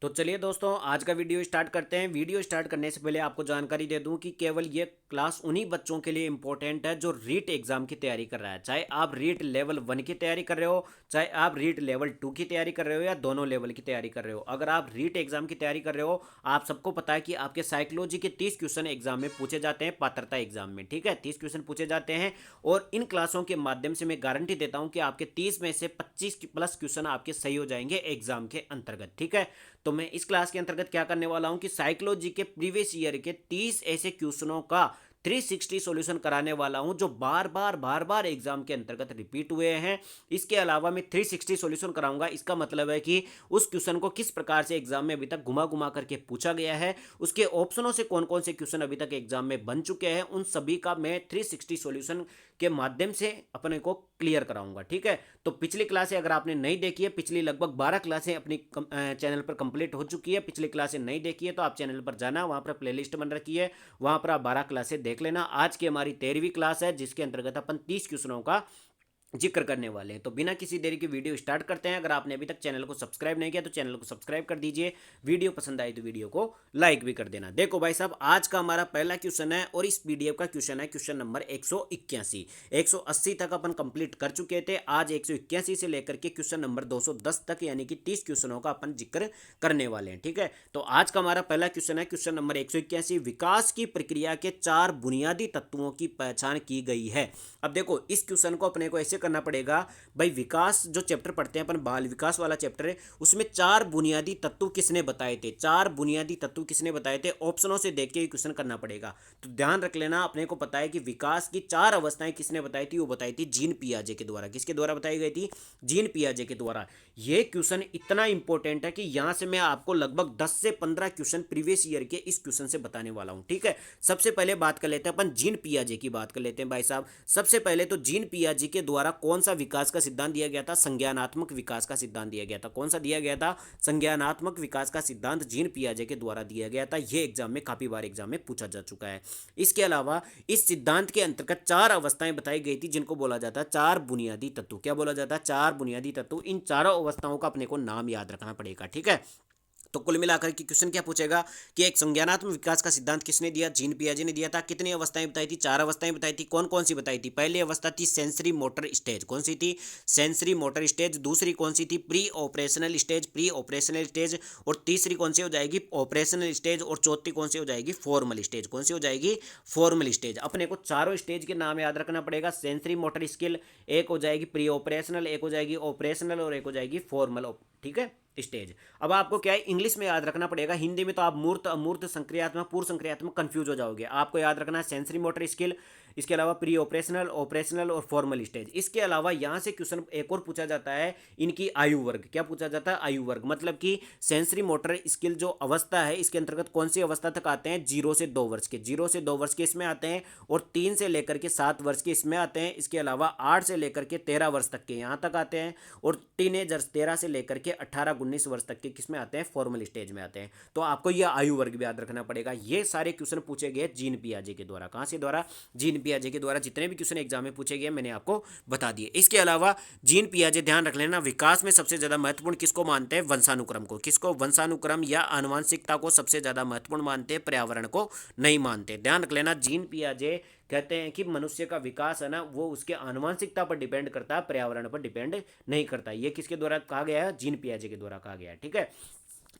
तो चलिए दोस्तों, आज का वीडियो स्टार्ट करते हैं। वीडियो स्टार्ट करने से पहले आपको जानकारी दे दूं कि केवल ये क्लास उन्हीं बच्चों के लिए इंपॉर्टेंट है जो रीट एग्जाम की तैयारी कर रहा है। चाहे आप रीट लेवल 1 की तैयारी कर रहे हो, चाहे आप रीट लेवल 2 की तैयारी कर रहे हो, या दोनों लेवल की तैयारी कर रहे हो। अगर आप रीट एग्जाम की तैयारी कर रहे हो, आप सबको पता है कि आपके साइकोलॉजी के 30 क्वेश्चन एग्जाम में पूछे जाते हैं, पात्रता एग्जाम में। ठीक है, 30 क्वेश्चन पूछे जाते हैं और इन क्लासों के माध्यम से मैं गारंटी देता हूं कि आपके 30 में से 25 प्लस क्वेश्चन आपके सही हो जाएंगे एग्जाम के अंतर्गत। ठीक है, तो मैं इस क्लास के अंतर्गत क्या करने वाला हूं कि साइकोलॉजी के प्रीवियस ईयर के 30 ऐसे क्वेश्चनों का 360 सॉल्यूशन कराने वाला हूं जो बार बार एग्जाम के अंतर्गत रिपीट हुए हैं। इसके अलावा मैं 360 सॉल्यूशन कराऊंगा। इसका मतलब है कि उस क्वेश्चन को किस प्रकार से एग्जाम में अभी तक घुमा घुमा करके पूछा गया है, उसके ऑप्शनों से कौन कौन से क्वेश्चन अभी तक एग्जाम में बन चुके हैं, उन सभी का मैं 360 सॉल्यूशन के माध्यम से अपने को क्लियर कराऊंगा। ठीक है, तो पिछली क्लासें अगर आपने नहीं देखी है, पिछली लगभग 12 क्लासें अपनी चैनल पर कंप्लीट हो चुकी है। पिछली क्लासें नहीं देखी है तो आप चैनल पर जाना, वहां पर प्लेलिस्ट बन रखी है, वहां पर आप 12 क्लासें देख लेना। आज की हमारी 13वीं क्लास है जिसके अंतर्गत अपन 30 क्वेश्चनों का जिक्र करने वाले हैं। तो बिना किसी देरी के वीडियो स्टार्ट करते हैं। अगर आपने अभी तक चैनल को सब्सक्राइब नहीं किया तो चैनल को सब्सक्राइब कर दीजिए। वीडियो पसंद आई तो वीडियो को लाइक भी कर देना। देखो भाई साहब, आज का हमारा पहला क्वेश्चन है और इस पीडीएफ का क्वेश्चन है क्वेश्चन नंबर 181। 180 तक अपन कंप्लीट कर चुके थे। आज 181 से लेकर के क्वेश्चन नंबर 210 तक यानी कि 30 क्वेश्चनों का अपन जिक्र करने वाले हैं। ठीक है, तो आज का हमारा पहला क्वेश्चन है क्वेश्चन नंबर 181। विकास की प्रक्रिया के 4 बुनियादी तत्वों की पहचान की गई है। अब देखो, इस क्वेश्चन को अपने को ऐसे करना पड़ेगा भाई, विकास जो चैप्टर पढ़ते हैं अपन, बाल विकास वाला चैप्टर है, उसमें 4 बुनियादी तत्व किसने बताए थे, 4 बुनियादी तत्व किसने बताए थे, ऑप्शनों से देख के ये क्वेश्चन करना पड़ेगा। तो ध्यान रख लेना, अपने को पता है कि विकास की 4 अवस्थाएं किसने बताई थी, वो बताई थी जीन पियाजे के द्वारा। किसके द्वारा बताई गई थी? जीन पियाजे के द्वारा। ये क्वेश्चन इतना इंपॉर्टेंट है कि यहां से मैं आपको लगभग 10 से 15 क्वेश्चन प्रीवियस ईयर के इस क्वेश्चन से बताने वाला हूं। ठीक है, सबसे पहले बात कर लेते हैं अपन जीन पियाजे की। बात कर लेते हैं भाई साहब। सबसे पहले तो जीन पियाजे के द्वारा कौन सा विकास का सिद्धांत दिया गया था? संज्ञानात्मक विकास का सिद्धांत दिया गया था। कौन सा दिया गया था? संज्ञानात्मक विकास का सिद्धांत जीन पियाजे के द्वारा दिया गया था। यह एग्जाम में काफी बार एग्जाम में पूछा जा चुका है। इसके अलावा इस सिद्धांत के अंतर्गत 4 अवस्थाएं बताई गई थी जिनको बोला जाता है 4 बुनियादी तत्व। क्या बोला जाता है? 4 बुनियादी तत्व। इन चारों अवस्थाओं का अपने को नाम याद रखना पड़ेगा। ठीक है, तो कुल मिलाकर के क्वेश्चन क्या पूछेगा कि एक संज्ञानात्मक विकास का सिद्धांत किसने दिया? जीन पियाजे ने दिया था। कितनी अवस्थाएं बताई थी? 4 अवस्थाएं बताई थी। कौन कौन सी बताई थी? पहली अवस्था थी सेंसरी मोटर स्टेज। कौन सी थी? Sensory motor stage. दूसरी कौन सी थी? Pre operational stage. Pre operational stage. और तीसरी कौन सी हो जाएगी? Operational stage. और चौथी कौन सी हो जाएगी? Formal stage. कौन सी हो जाएगी? Formal stage. अपने को चारों स्टेज के नाम याद रखना पड़ेगा। सेंसरी मोटर स्किल एक हो जाएगी प्री ऑपरेशनल, एक हो जाएगी ऑपरेशनल और एक हो जाएगी फॉर्मल। ठीक है, स्टेज। अब आपको क्या है, इंग्लिश में याद रखना पड़ेगा। हिंदी में तो आप मूर्त अमूर्त संक्रियात्मक पूर्व संक्रियात्मक कंफ्यूज हो जाओगे। आपको याद रखना है सेंसरी मोटर स्किल, इसके अलावा प्री ऑपरेशनल, ऑपरेशनल और फॉर्मल स्टेज। इसके अलावा यहां से क्वेश्चन एक और पूछा जाता है, इनकी आयु वर्ग। क्या पूछा जाता है? आयु वर्ग। मतलब कि सेंसरी मोटर स्किल जो अवस्था है इसके अंतर्गत कौन सी अवस्था तक आते हैं? 0 से 2 वर्ष के। 0 से 2 वर्ष के इसमें आते हैं और 3 से लेकर के 7 वर्ष के इसमें आते हैं। इसके अलावा 8 से लेकर के 13 वर्ष तक के यहां तक आते हैं और टीनेजर्स 13 से लेकर के 18-19 वर्ष तक के किसमें आते हैं? फॉर्मल स्टेज में आते हैं। तो आपको यह आयु वर्ग भी याद रखना पड़ेगा। ये सारे क्वेश्चन पूछे गए जीन पियाजे के द्वारा। कहां से द्वारा? जीन पियाजे के द्वारा। जितने भी क्वेश्चन एग्जाम में पूछे गए मैंने आपको बता दिए। इसके अलावा जीन पियाजे, ध्यान रख लेना, विकास में सबसे ज्यादा महत्वपूर्ण किसको मानते हैं? वंशानुक्रम को। किसको? वंशानुक्रम या आनुवंशिकता को सबसे ज्यादा महत्वपूर्ण मानते हैं, पर्यावरण को नहीं मानते। ध्यान रख लेना, जीन पियाजे कहते हैं कि मनुष्य का विकास है ना, वो उसके आनुवंशिकता पर डिपेंड करता है, पर्यावरण पर डिपेंड नहीं करता। ये किसके द्वारा कहा गया है? जीन पियाजे के द्वारा कहा गया है। ठीक है,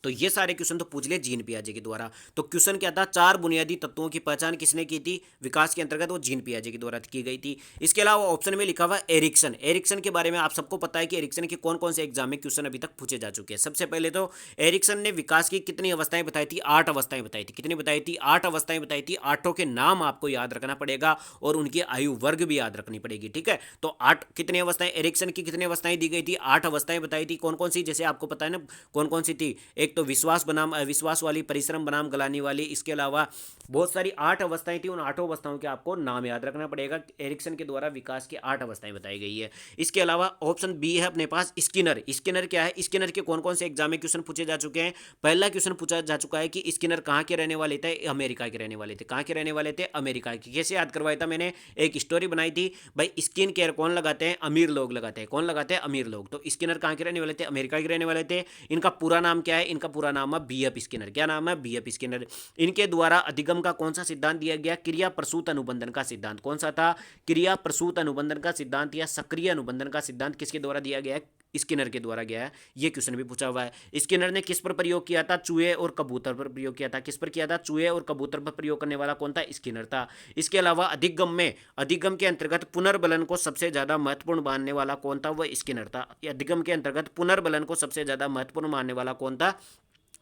तो ये सारे क्वेश्चन तो पूछ ले जीन पियाजे के द्वारा। तो क्वेश्चन क्या था? 4 बुनियादी तत्वों की पहचान किसने की थी विकास के अंतर्गत? वो जीन पियाजे के द्वारा की गई थी। इसके अलावा ऑप्शन में लिखा हुआ एरिक्सन। एरिक्सन के बारे में आप सबको पता है कि एरिक्सन के कौन कौन से एग्जाम में क्वेश्चन अभी तक पूछे जा चुके हैं। सबसे पहले तो एरिक्सन ने विकास की कितनी अवस्थाएं बताई थी? 8 अवस्थाएं बताई थी। कितनी बताई थी? 8 अवस्थाएं बताई थी। 8 के नाम आपको याद रखना पड़ेगा और उनकी आयु वर्ग भी याद रखनी पड़ेगी। ठीक है, तो 8 कितनी अवस्थाएं? एरिक्सन की कितनी अवस्थाएं दी गई थी? 8 अवस्थाएं बताई थी। कौन कौन सी? जैसे आपको पता है ना कौन कौन सी थी। एक तो विश्वास बनाम अविश्वास वाली, परिश्रम बनाम गलानी वाली। इसके अलावा बहुत सारी 8 अवस्थाएं थी। उन 8 अवस्थाओं के आपको नाम याद रखना पड़ेगा। एरिक्सन के द्वारा विकास की 8 अवस्थाएं बताई गई है। इसके अलावा ऑप्शन बी है अपने पास स्किनर। स्किनर क्या है? स्किनर के कौन कौन से एग्जाम में क्वेश्चन पूछे जा चुके हैं? पहला क्वेश्चन पूछा जा चुका है कि स्किनर कहाँ के रहने वाले थे? अमेरिका के रहने वाले थे। कहाँ के रहने वाले थे? अमेरिका के। कैसे याद करवाया था मैंने? एक स्टोरी बनाई थी भाई, स्किन केयर कौन लगाते हैं? अमीर लोग लगाते हैं। कौन लगाते हैं? अमीर लोग। तो स्किनर कहाँ के रहने वाले थे? अमेरिका के रहने वाले थे। इनका पूरा नाम क्या है? इनका इनका पूरा नाम है बीएफ स्किनर। क्या नाम है? BF Skinner. इनके द्वारा अधिगम का कौन सा सिद्धांत दिया गया? क्रिया प्रसूत अनुबंधन का सिद्धांत। कौन सा था? क्रिया प्रसूत अनुबंधन का सिद्धांत या सक्रिय अनुबंधन का सिद्धांत किसके द्वारा दिया गया है? स्किनर के द्वारा गया है। ये क्वेश्चन भी पूछा हुआ है। स्किनर ने किस पर प्रयोग किया था? चूहे और कबूतर पर प्रयोग किया था। किस पर किया था? चूहे और कबूतर पर प्रयोग करने वाला कौन था? स्किनर था। इसके अलावा अधिगम के अंतर्गत पुनर्बलन को सबसे ज्यादा महत्वपूर्ण मानने वाला कौन था? वह स्किनर था। अधिगम के अंतर्गत पुनर्बलन को सबसे ज्यादा महत्वपूर्ण मानने वाला कौन था?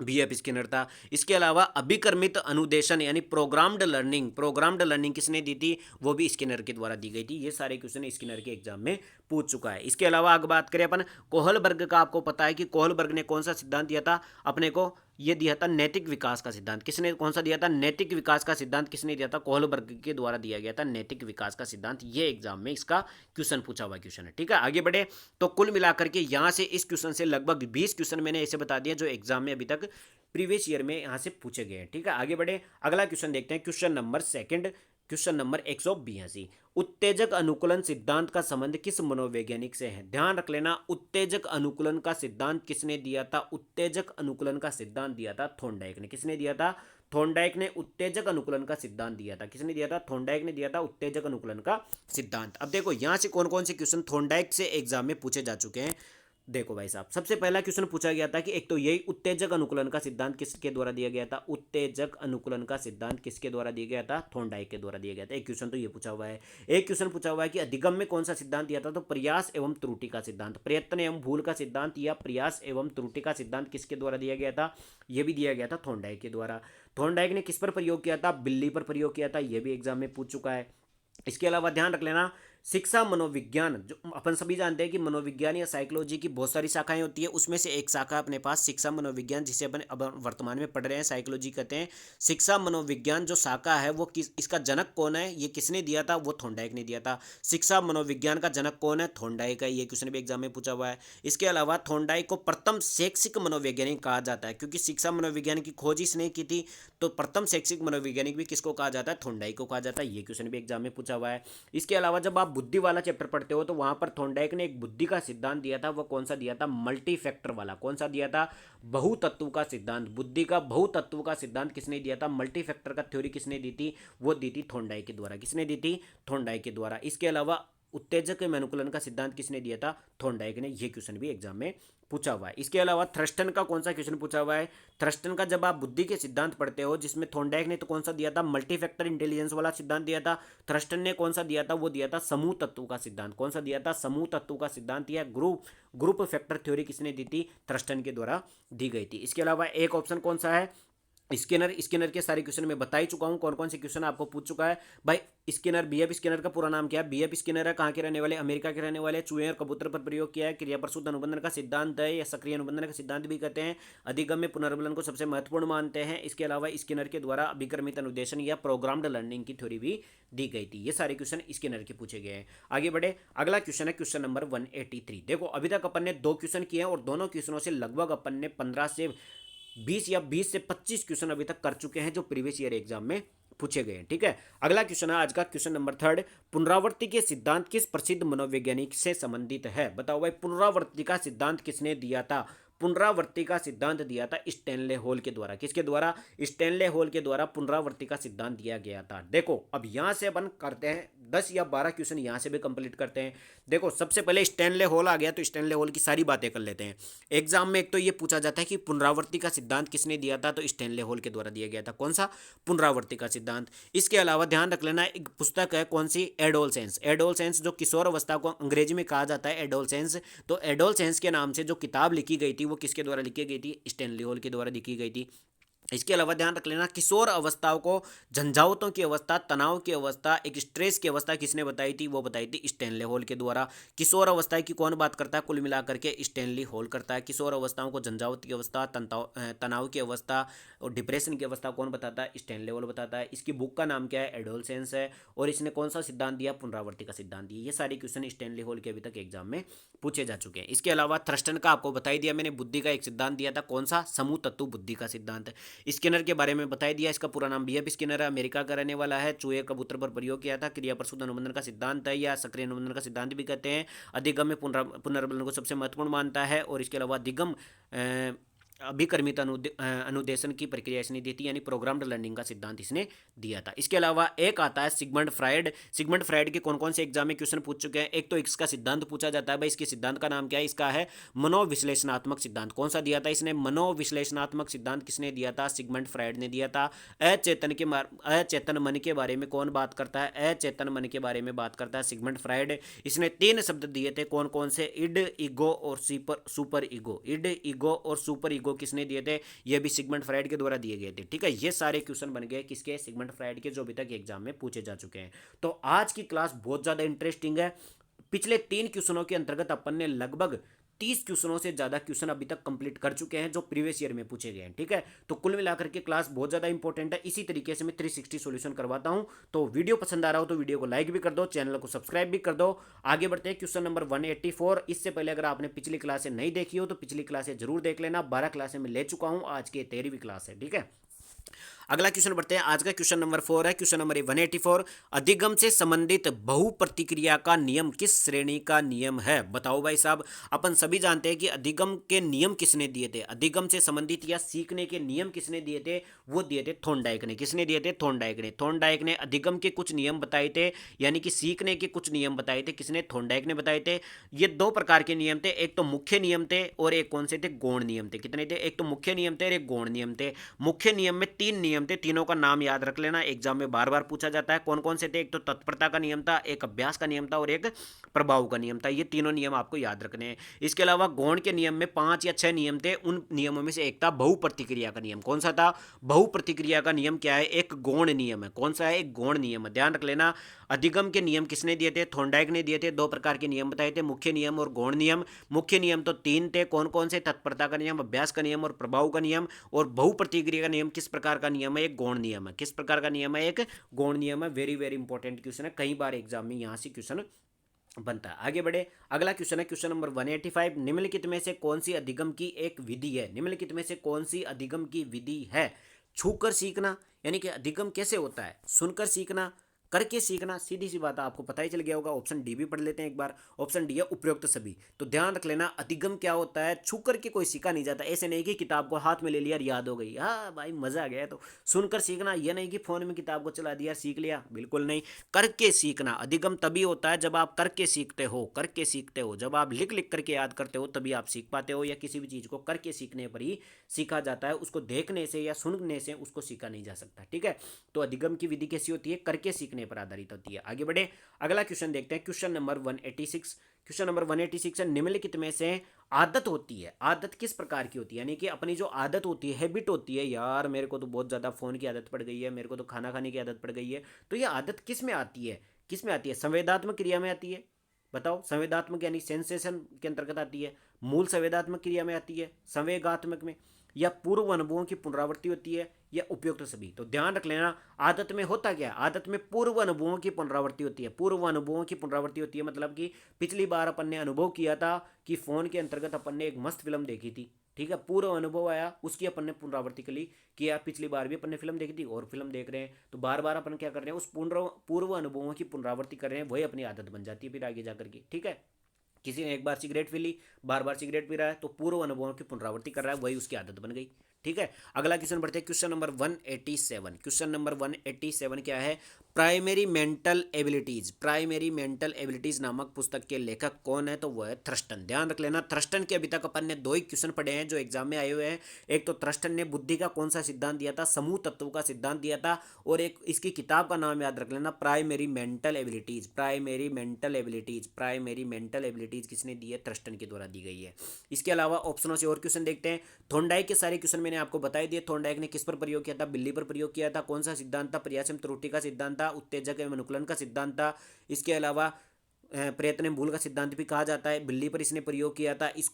बीएफ स्किनर था। इसके अलावा अभिक्रमित अनुदेशन यानी प्रोग्राम्ड लर्निंग किसने दी थी? वो भी स्किनर के द्वारा दी गई थी। ये सारे क्वेश्चन स्किनर के एग्जाम में पूछ चुका है। इसके अलावा अगर बात करें अपन कोहलबर्ग का, आपको पता है कि कोहलबर्ग ने कौन सा सिद्धांत दिया था अपने को? ये दिया था नैतिक विकास का सिद्धांत। किसने कौन सा दिया था? नैतिक विकास का सिद्धांत किसने दिया था? कोहलबर्ग के द्वारा दिया गया था नैतिक विकास का सिद्धांत। ये एग्जाम में इसका क्वेश्चन पूछा हुआ क्वेश्चन है। ठीक है, आगे बढ़े तो कुल मिलाकर के यहाँ से इस क्वेश्चन से लगभग 20 क्वेश्चन मैंने ऐसे बता दिए जो एग्जाम में अभी तक प्रीवियस ईयर में यहाँ से पूछे गए हैं। ठीक है, आगे बढ़े, अगला क्वेश्चन देखते हैं। Question number second, question number 182। उत्तेजक अनुकूलन सिद्धांत का संबंध किस मनोवैज्ञानिक से है? ध्यान रख लेना, उत्तेजक अनुकूलन का सिद्धांत किसने दिया था? उत्तेजक अनुकूलन का सिद्धांत दिया था थॉर्नडाइक ने। किसने दिया था? थॉर्नडाइक ने उत्तेजक अनुकूलन का सिद्धांत दिया था। किसने दिया था? थॉर्नडाइक ने दिया था उत्तेजक अनुकूलन का सिद्धांत। अब देखो यहाँ से कौन कौन से क्वेश्चन थॉर्नडाइक से एग्जाम में पूछे जा चुके हैं। देखो भाई साहब, सबसे पहला क्वेश्चन पूछा गया था कि एक तो यही उत्तेजक अनुकूलन का सिद्धांत किसके द्वारा दिया गया था? उत्तेजक अनुकूलन का सिद्धांत किसके द्वारा दिया गया था? थॉर्नडाइक के द्वारा दिया गया था। एक क्वेश्चन तो ये पूछा हुआ है। एक क्वेश्चन पूछा हुआ है कि अधिगम में कौन सा सिद्धांत दिया था? तो प्रयास एवं त्रुटि का सिद्धांत, प्रयत्न एवं भूल का सिद्धांत या प्रयास एवं त्रुटि का सिद्धांत किसके द्वारा दिया गया था? यह भी दिया गया था थॉर्नडाइक के द्वारा। थॉर्नडाइक ने किस पर प्रयोग किया था? बिल्ली पर प्रयोग किया था। यह भी एग्जाम में पूछ चुका है। इसके अलावा ध्यान रख लेना, शिक्षा मनोविज्ञान, जो अपन सभी जानते हैं कि मनोविज्ञान या साइकोलॉजी की बहुत सारी शाखाएं होती है, उसमें से एक शाखा अपने पास शिक्षा मनोविज्ञान, जिसे अपन अब वर्तमान में पढ़ रहे हैं, साइकोलॉजी कहते हैं। शिक्षा मनोविज्ञान जो शाखा है वो इसका जनक कौन है? ये किसने दिया था? वो थॉर्नडाइक ने दिया था। शिक्षा मनोविज्ञान का जनक कौन है? थॉर्नडाइक है। ये क्वेश्चन भी एग्जाम में पूछा हुआ है। इसके अलावा थॉर्नडाइक को प्रथम शैक्षिक मनोवैज्ञानिक कहा जाता है, क्योंकि शिक्षा मनोविज्ञान की खोज इसने की थी। तो प्रथम शैक्षिक मनोवैज्ञानिक भी किसको कहा जाता है? थॉर्नडाइक को कहा जाता है। ये क्वेश्चन भी एग्जाम में पूछा हुआ है। इसके अलावा जब आप बुद्धि वाला चैप्टर पढ़ते हो तो वहां पर थॉर्नडाइक ने एक बुद्धि का सिद्धांत दिया था। वो कौन सा दिया था? मल्टी फैक्टर वाला। कौन सा दिया था? बहुतत्व का सिद्धांत। बुद्धि का बहुतत्व का सिद्धांत किसने दिया था? मल्टी फैक्टर का थ्योरी किसने दी थी? वो दी थी थॉर्नडाइक के द्वारा। किसने दी थी? थॉर्नडाइक के द्वारा। इसके अलावा उत्तेजक में अनुकूलन का सिद्धांत किसने दिया था? थॉर्नडाइक ने। ये क्वेश्चन भी एग्जाम में पूछा हुआ है। इसके अलावा थ्रस्टन का कौन सा क्वेश्चन पूछा हुआ है? थ्रस्टन का जब आप बुद्धि के सिद्धांत पढ़ते हो, जिसमें थॉर्नडाइक ने तो कौन सा दिया था? मल्टी फैक्टर इंटेलिजेंस वाला सिद्धांत दिया था। थ्रस्टन ने कौन सा दिया था? वो दिया था समूह तत्व का सिद्धांत। कौन सा दिया था? समूह तत्व का सिद्धांत या ग्रुप फैक्टर थ्योरी किसने दी थी? थ्रस्टन के द्वारा दी गई थी। इसके अलावा एक ऑप्शन कौन सा है? स्किनर के सारे क्वेश्चन मैं बता ही चुका हूं कौन कौन से क्वेश्चन आपको पूछ चुका है भाई। स्किनर, बीएफ स्किनर का पूरा नाम क्या है? बीएफ स्किनर है, कहाँ के रहने वाले? अमेरिका के रहने वाले। चूहे और कबूतर पर प्रयोग किया है। क्रिया प्रसूत अनुबंधन का सिद्धांत है या सक्रिय अनुबंधन का सिद्धांत भी कहते हैं। अधिगम में पुनर्बलन को सबसे महत्वपूर्ण मानते हैं। इसके अलावा स्किनर के द्वारा अभिक्रमित अनुदेशन या प्रोग्राम्ड लर्निंग की थ्योरी भी दी गई थी। ये सारे क्वेश्चन स्किनर के पूछे गए हैं। आगे बढ़े, अगला क्वेश्चन है क्वेश्चन नंबर 183। देखो अभी तक अपन ने 2 क्वेश्चन किए हैं और दोनों क्वेश्चनों से लगभग अपन ने 15 से 20 या 20 से 25 क्वेश्चन अभी तक कर चुके हैं जो प्रीवियस ईयर एग्जाम में पूछे गए हैं। ठीक है, अगला क्वेश्चन है आज का क्वेश्चन नंबर 3। पुनरावृत्ति के सिद्धांत किस प्रसिद्ध मनोवैज्ञानिक से संबंधित है? बताओ भाई, पुनरावृत्ति का सिद्धांत किसने दिया था? पुनरावृत्ति का सिद्धांत दिया था स्टैनले हॉल के द्वारा। किसके द्वारा? स्टैनले हॉल के द्वारा पुनरावृत्ति का सिद्धांत दिया गया था। देखो अब यहां से अपन करते हैं 10 या 12 क्वेश्चन यहां से भी कंप्लीट करते हैं। देखो सबसे पहले स्टैनले हॉल आ गया तो स्टैनले हॉल की सारी बातें कर लेते हैं। एग्जाम में एक तो ये पूछा जाता है कि पुनरावृत्ति का सिद्धांत किसने दिया था? तो स्टैनले हॉल के द्वारा दिया गया था। कौन सा? पुनरावृत्ति का सिद्धांत। इसके अलावा ध्यान रख लेना, एक पुस्तक है कौन सी? एडोलसेंस। एडोलसेंस जो किशोर अवस्था को अंग्रेजी में कहा जाता है एडोलसेंस। तो एडोलसेंस के नाम से जो किताब लिखी गई थी वो किसके द्वारा लिखी गई थी? स्टैनली हॉल के द्वारा लिखी गई थी। इसके अलावा ध्यान रख लेना, किशोर अवस्थाओं को झंझावतों की अवस्था, तनाव की अवस्था, एक स्ट्रेस की अवस्था किसने बताई थी? वो बताई थी स्टैनले हॉल के द्वारा। किशोर अवस्था की कौन बात करता है? कुल मिलाकर के स्टैनली हॉल करता है। किशोर अवस्थाओं को झंझावत की अवस्था, तनाव की अवस्था और डिप्रेशन की अवस्था कौन बताता है? स्टैनले हॉल बताता है। इसकी बुक का नाम क्या है? एडोलसेंस है। और इसने कौन सा सिद्धांत दिया? पुनरावृत्ति का सिद्धांत दिया। ये सारे क्वेश्चन स्टैनली हॉल के अभी तक एग्जाम में पूछे जा चुके हैं। इसके अलावा थ्रस्टन का आपको बता ही दिया मैंने, बुद्धि का एक सिद्धांत दिया था। कौन सा? समूह तत्व बुद्धि का सिद्धांत। स्किनर के बारे में बता दिया, इसका पूरा नाम बीएफ स्किनर है, अमेरिका का रहने वाला है। चूहे कबूतर पर प्रयोग किया था। क्रिया प्रसूत अनुबंधन का सिद्धांत है या सक्रिय अनुबंधन का सिद्धांत भी कहते हैं। अधिगम में पुनर्बलन को सबसे महत्वपूर्ण मानता है। और इसके अलावा अभिक्रमित अनुदेशन की प्रक्रिया इसने दी थी, यानी प्रोग्राम्ड लर्निंग का सिद्धांत इसने दिया था। इसके अलावा एक आता है सिगमंड फ्राइड। सिगमंड फ्राइड के कौन कौन से एग्जाम में क्वेश्चन पूछ चुके हैं? एक तो इसका सिद्धांत पूछा जाता है भाई, इसके सिद्धांत का नाम क्या है? इसका है मनोविश्लेषणात्मक सिद्धांत। कौन सा दिया था इसने? मनोविश्लेषणात्मक सिद्धांत किसने दिया था? सिगमंड फ्राइड ने दिया था। अचेतन मन के बारे में कौन बात करता है? अचेतन मन के बारे में बात करता है सिगमंड फ्राइड। इसने 3 शब्द दिए थे, कौन कौन से? इड, ईगो और सुपर ईगो। इड, ईगो और सुपर ईगो किसने दिए थे? ये भी सिगमंड फ्राइड के द्वारा दिए गए थे। ठीक है, ये सारे क्वेश्चन बन गए किसके? सिगमंड फ्राइड के, जो अभी तक एग्जाम में पूछे जा चुके हैं। तो आज की क्लास बहुत ज्यादा इंटरेस्टिंग है। पिछले 3 क्वेश्चनों के अंतर्गत अपन ने लगभग 30 क्वेश्चनों से ज्यादा क्वेश्चन अभी तक कंप्लीट कर चुके हैं, जो प्रीवियस ईयर में पूछे गए हैं। ठीक है, तो कुल मिलाकर के क्लास बहुत ज्यादा इंपॉर्टेंट है। इसी तरीके से मैं 360 सॉल्यूशन करवाता हूं। तो वीडियो पसंद आ रहा हो तो वीडियो को लाइक भी कर दो, चैनल को सब्सक्राइब भी कर दो। आगे बढ़ते हैं क्वेश्चन नंबर 184। इससे पहले अगर आपने पिछली क्लासें नहीं देखी हो तो पिछली क्लासें जरूर देख लेना। 12 क्लासें मैं ले चुका हूं, आज की 13वीं क्लास है। ठीक है, अगला क्वेश्चन बढ़ते हैं। आज का क्वेश्चन नंबर 4 है, क्वेश्चन नंबर 184। अधिगम से संबंधित बहु प्रतिक्रिया का नियम किस श्रेणी का नियम है? बताओ भाई साहब। अपन सभी जानते हैं कि अधिगम के नियम किसने दिए थे? अधिगम से संबंधित या सीखने के नियम किसने दिए थे? वो दिए थे थॉर्नडाइक ने। किसने दिए थे? थॉर्नडाइक ने। थॉर्नडाइक ने अधिगम के कुछ नियम बताए थे, यानी कि सीखने के कुछ नियम बताए थे। किसने? थॉर्नडाइक ने बताए थे। ये 2 प्रकार के नियम थे, एक तो मुख्य नियम थे और एक कौन से थे? गौण नियम थे। कितने थे? एक तो मुख्य नियम थे और एक गौण नियम थे। मुख्य नियम में 3 नियम थे, तीनों का नाम याद रख लेना, एग्जाम में बार बार पूछा जाता है। कौन कौन से थे? एक तो तत्परता का नियम था, एक अभ्यास का नियम था और एक प्रभाव का नियम था। ये तीनों नियम आपको याद रखने हैं। इसके अलावा गौण के नियम में 5 या 6 नियम थे। उन नियमों में से एक था बहु प्रतिक्रिया का नियम। कौन सा था? बहु प्रतिक्रिया का नियम क्या है? एक गौण नियम है। कौन सा है? एक गौण नियम है, ध्यान रख लेना। अधिगम के नियम किसने दिए थे? थॉर्नडाइक ने दिए थे। 2 प्रकार के नियम बताए थे, मुख्य नियम और गौण नियम। मुख्य नियम तो 3 थे, कौन कौन से? तत्परता का नियम, अभ्यास का नियम और प्रभाव का नियम। और बहु प्रतिक्रिया का नियम किस प्रकार का नियम है? एक गौण नियम है। किस प्रकार का नियम है? एक गौण नियम है। वेरी वेरी इंपॉर्टेंट क्वेश्चन है, कई बार एग्जाम में यहां से क्वेश्चन बनता है। आगे बढ़े, अगला क्वेश्चन है क्वेश्चन नंबर 185। निम्नलिखित में से कौन सी अधिगम की एक विधि है? निम्नलिखित में से कौन सी अधिगम की विधि है? छूकर सीखना, यानी कि अधिगम कैसे होता है? सुनकर सीखना, करके सीखना। सीधी सी बात है, आपको पता ही चल गया होगा। ऑप्शन डी भी पढ़ लेते हैं एक बार। ऑप्शन डी है उपयुक्त सभी। तो ध्यान रख लेना, अधिगम क्या होता है? छू करके कोई सीखा नहीं जाता। ऐसे नहीं कि किताब को हाथ में ले लिया, याद हो गई, हाँ भाई मजा आ गया। तो सुनकर सीखना, यह नहीं कि फोन में किताब को चला दिया, सीख लिया, बिल्कुल नहीं। करके सीखना, अधिगम तभी होता है जब आप करके सीखते हो। करके सीखते हो, जब आप लिख लिख करके याद करते हो तभी आप सीख पाते हो। या किसी भी चीज को करके सीखने पर ही सीखा जाता है, उसको देखने से या सुनने से उसको सीखा नहीं जा सकता। ठीक है, तो अधिगम की विधि कैसी होती है? करके सीखने पर आधारित होती है। आगे बढ़े, अगला क्वेश्चन देखते हैं, क्वेश्चन नंबर 186। क्वेश्चन नंबर 186 है, निम्नलिखित में से आदत होती है, आदत किस प्रकार की होती है? यानी कि अपनी जो आदत होती है, हैबिट होती है, यार मेरे को तो बहुत ज़्यादा फ़ोन की आदत पड़ गई है, मेरे को तो खाना खाने की आदत पड़ गई है, तो ये आदत किस में आती है? किस में आती है? संवेदात्मक क्रिया में आती है। बताओ, संवेदात्मक यानी सेंसेशन के अंतर्गत आती है, मूल संवेदात्मक क्रिया में आती है, संवेगात्मक में, या पूर्व अनुभवों की पुनरावृत्ति होती है, या उपयुक्त सभी। तो ध्यान रख लेना, आदत में होता क्या है? आदत में पूर्व अनुभवों की पुनरावृत्ति होती है। पूर्व अनुभवों की पुनरावृत्ति होती है मतलब कि पिछली बार अपन ने अनुभव किया था कि फोन के अंतर्गत अपन ने एक मस्त फिल्म देखी थी, ठीक है, पूर्व अनुभव आया, उसकी अपन ने पुनरावृत्ति के लिए किया। पिछली बार भी अपन ने फिल्म देखी थी और फिल्म देख रहे हैं, तो बार बार अपन क्या कर रहे हैं? उस पूर्व अनुभवों की पुनरावृत्ति कर रहे हैं, वही अपनी आदत बन जाती है फिर आगे जाकर के। ठीक है, किसी ने एक बार सिगरेट पी ली, बार बार सिगरेट पी रहा है, तो पूर्व अनुभवों की पुनरावृत्ति कर रहा है, वही उसकी आदत बन गई। ठीक है, अगला क्वेश्चन बढ़ते हैं, क्वेश्चन नंबर 187। क्वेश्चन नंबर 187 क्या है? Primary mental abilities. Primary mental abilities नामक पुस्तक के लेखक कौन है? तो वह है थ्रस्टन। ध्यान रख लेना, थ्रस्टन के अभी तक अपन ने 2 ही क्वेश्चन पढ़े हैं जो एग्जाम में आए हुए हैं। एक तो थ्रस्टन ने बुद्धि का कौन सा सिद्धांत दिया था? समूह तत्व का सिद्धांत दिया था। और एक इसकी किताब का नाम याद रख लेना, primary mental abilities. Primary mental abilities, primary mental abilities किसने दी है? थ्रस्टन के द्वारा दी गई है। इसके अलावा ऑप्शनों से और क्वेश्चन देखते हैं। थॉर्नडाइक के सारे क्वेश्चन मैंने आपको बता दिए। थॉर्नडाइक ने किस पर प्रयोग किया था? बिल्ली पर प्रयोग किया था। कौन सा सिद्धांत था? प्रयासम त्रुटि का सिद्धांत था, उत्तेजक एवं अनुकूलन का सिद्धांत था। इसके अलावा प्रयत्न भूल का सिद्धांत भी कहा जाता है, बिल्ली पर इसने प्रयोग किया था। इस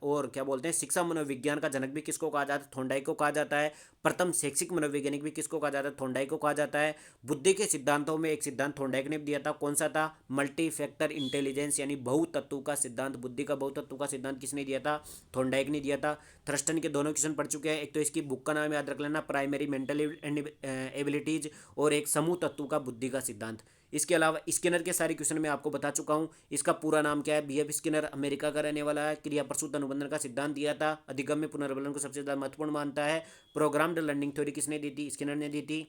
और क्या बोलते हैं, शिक्षा मनोविज्ञान का जनक भी किसको कहा जाता है? थॉर्नडाइक को कहा जाता है। प्रथम शैक्षिक मनोवैज्ञानिक भी किसको कहा जाता है? थॉर्नडाइक को कहा जाता है। बुद्धि के सिद्धांतों में एक सिद्धांत थॉर्नडाइक ने दिया था, कौन सा था? मल्टी फैक्टर इंटेलिजेंस, यानी बहुतत्व का सिद्धांत। बुद्धि का बहुतत्व का सिद्धांत किसने दिया था? थॉर्नडाइक ने दिया था। थ्रस्टन के दोनों क्वेश्चन पढ़ चुके हैं, एक तो इसकी बुक का नाम याद रख लेना, प्राइमरी मेंटल एबिलिटीज, और एक समूह तत्व का बुद्धि का सिद्धांत। इसके अलावा स्किनर के सारे क्वेश्चन मैं आपको बता चुका हूँ। इसका पूरा नाम क्या है? बीएफ स्किनर अमेरिका का रहने वाला है। क्रिया प्रसूत अनुबंधन का सिद्धांत दिया था। अधिगम्य पुनर्बलन को सबसे ज़्यादा महत्वपूर्ण मानता है। प्रोग्राम्ड लर्निंग थ्योरी किसने दी थी? स्किनर ने दी थी।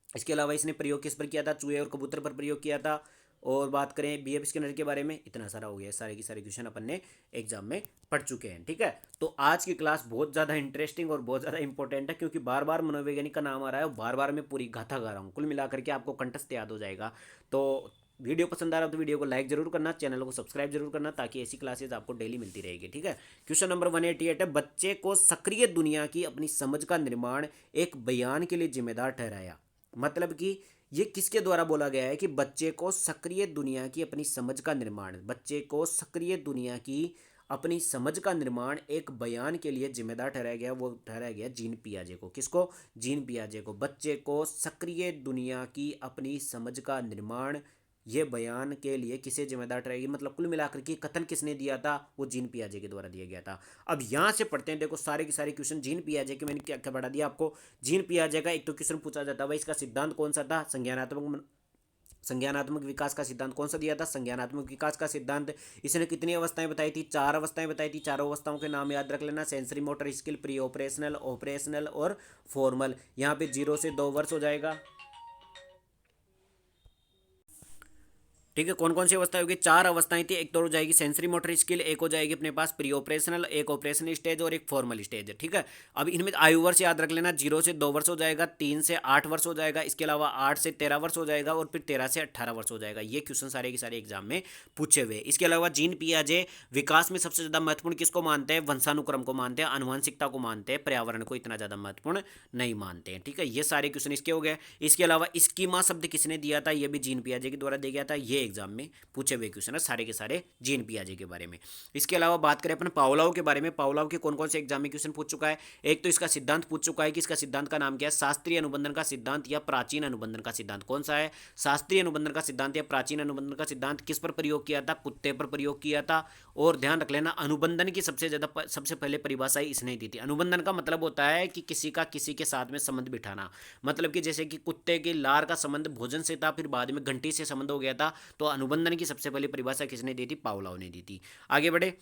इसके अलावा इसने प्रयोग किस पर किया था? चूहे और कबूतर पर प्रयोग किया था। और बात करें बीएफ स्किनर के बारे में, इतना सारा हो गया, सारे की सारे क्वेश्चन अपन ने एग्जाम में पढ़ चुके हैं। ठीक है, तो आज की क्लास बहुत ज़्यादा इंटरेस्टिंग और बहुत ज़्यादा इंपॉर्टेंट है, क्योंकि बार बार मनोवैज्ञानिक का नाम आ रहा है और बार बार मैं पूरी गाथा गा रहा हूँ। कुल मिलाकर के आपको कंठस्थ याद हो जाएगा। तो वीडियो पसंद आ रहा हो तो वीडियो को लाइक जरूर करना, चैनल को सब्सक्राइब जरूर करना, ताकि ऐसी क्लासेज आपको डेली मिलती रहेगी। ठीक है, क्वेश्चन नंबर 188 है, बच्चे को सक्रिय दुनिया की अपनी समझ का निर्माण एक बयान के लिए जिम्मेदार ठहराया। मतलब कि ये किसके द्वारा बोला गया है कि बच्चे को सक्रिय दुनिया की अपनी समझ का निर्माण, बच्चे को सक्रिय दुनिया की अपनी समझ का निर्माण एक बयान के लिए जिम्मेदार ठहराया गया। वो ठहराया गया जीन पियाजे को। किसको? जीन पियाजे को। बच्चे को सक्रिय दुनिया की अपनी समझ का निर्माण ये बयान के लिए किसे जिम्मेदार ठहराएगी? मतलब कुल मिलाकर के कथन किसने दिया था? वो जीन पियाजे के द्वारा दिया गया था। अब यहाँ से पढ़ते हैं। देखो सारे के सारे क्वेश्चन जीन पियाजे के मैंने क्या क्या पढ़ा दिया आपको। जीन पियाजे का एक तो क्वेश्चन पूछा जाता है, भाई इसका सिद्धांत कौन सा था? संज्ञानात्मक विकास का सिद्धांत कौन सा दिया था? संज्ञानात्मक विकास का सिद्धांत। इसने कितनी अवस्थाएं बताई थी? 4 अवस्थाएं बताई थी। चारों अवस्थाओं के नाम याद रख लेना। Sensory motor skill, pre operational, operational और फॉर्मल। यहाँ पे 0 से 2 वर्ष हो जाएगा। ठीक है, कौन कौन सी अवस्था होगी? 4 अवस्थाएं थी। एक तो हो जाएगी सेंसरी मोटर स्किल, एक हो जाएगी अपने पास प्री ऑपरेशनल, एक ऑपरेशनल स्टेज और एक फॉर्मल स्टेज है। ठीक है, अब इनमें आयु वर्ष याद रख लेना। 0 से 2 वर्ष हो जाएगा, 3 से 8 वर्ष हो जाएगा, इसके अलावा 8 से 13 वर्ष हो जाएगा और फिर 13 से 18 वर्ष हो जाएगा। ये क्वेश्चन सारे के सारे एग्जाम में पूछे हुए। इसके अलावा जीन पियाजे विकास में सबसे ज्यादा महत्वपूर्ण किसको मानते हैं? वंशानुक्रम को मानते हैं, आनुवंशिकता को मानते हैं, पर्यावरण को इतना ज्यादा महत्वपूर्ण नहीं मानते हैं। ठीक है, ये सारे क्वेश्चन इसके हो गए। इसके अलावा स्कीमा शब्द किसने दिया था? ये भी जीन पियाजे के द्वारा दिया गया था। ये एग्जाम में पूछे हुए क्वेश्चन है सारे के सारे जीन पियाजे के बारे में। इसके अलावा बात करें अपन पावलोव के बारे में, पावलोव के कौन कौन से एग्जाम में क्वेश्चन पूछ चुका है? एक तो इसका सिद्धांत पूछ चुका है कि इसका सिद्धांत का नाम क्या है? शास्त्रीय अनुबंधन का सिद्धांत या प्राचीन अनुबंधन का सिद्धांत? कौन सा है? शास्त्रीय अनुबंधन का सिद्धांत या प्राचीन अनुबंधन का सिद्धांत। किस पर प्रयोग किया था? कुत्ते पर प्रयोग किया था। और ध्यान रख लेना, अनुबंधन की सबसे पहले परिभाषा इसने दी थी। अनुबंधन का मतलब होता है कि किसी का किसी के साथ में संबंध बिठाना। मतलब कि जैसे कि कुत्ते की लार का संबंध भोजन से था, फिर बाद में घंटी से संबंध हो गया था। तो अनुबंधन की सबसे पहले परिभाषा किसने दी थी? पावलोव ने दी थी। आगे बढ़े,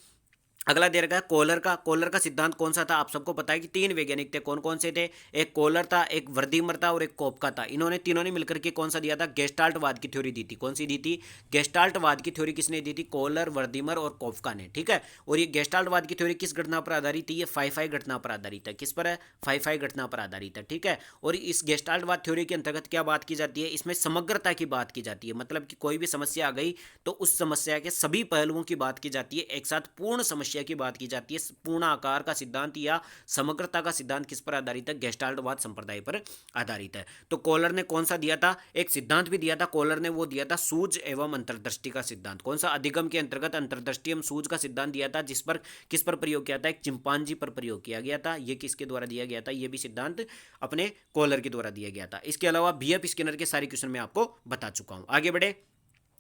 अगला दे रखा है कोलर का। कोलर का सिद्धांत कौन सा था? आप सबको पता है कि 3 वैज्ञानिक थे। कौन कौन से थे? एक कोलर था, एक वर्दीमर था और एक कोपका था। इन्होंने तीनों ने मिलकर के कौन सा दिया था? गेस्टाल्टवाद की थ्योरी दी थी। कौन सी दी थी? गेस्टाल्टवाद की थ्योरी किसने दी थी? कोलर, वर्दीमर और कोपका ने। ठीक है, और ये गेस्टाल्टवाद की थ्योरी किस घटना पर आधारित थी? ये फाई घटना पर आधारित है। किस पर है? फाई घटना पर आधारित है। ठीक है, और इस गेस्टाल्टवाद थ्योरी के अंतर्गत क्या बात की जाती है? इसमें समग्रता की बात की जाती है। मतलब कि कोई भी समस्या आ गई तो उस समस्या के सभी पहलुओं की बात की जाती है, एक साथ पूर्ण समस्या की बात की जाती है। पूर्ण आकार का सिद्धांत या समग्रता का सिद्धांत किस पर आधारित है? गेस्टाल्टवाद संप्रदाय पर आधारित है। तो कोलर ने कौन सा दिया था? एक सिद्धांत भी दिया था कोलर ने, वो दिया था सूझ एवं अंतर्दृष्टि का सिद्धांत। कौन सा? अधिगम के अंतर्गत अंतर्दृष्टि एवं सूझ का सिद्धांत दिया था, जिस पर किस पर प्रयोग किया था? एक चिंपांजी पर प्रयोग किया गया था। ये किसके द्वारा दिया गया था? ये भी सिद्धांत अपने कोलर के द्वारा दिया गया था। इसके अलावा बीएफ स्किनर के सारे क्वेश्चन मैं आपको बता चुका हूं। आगे बढ़े,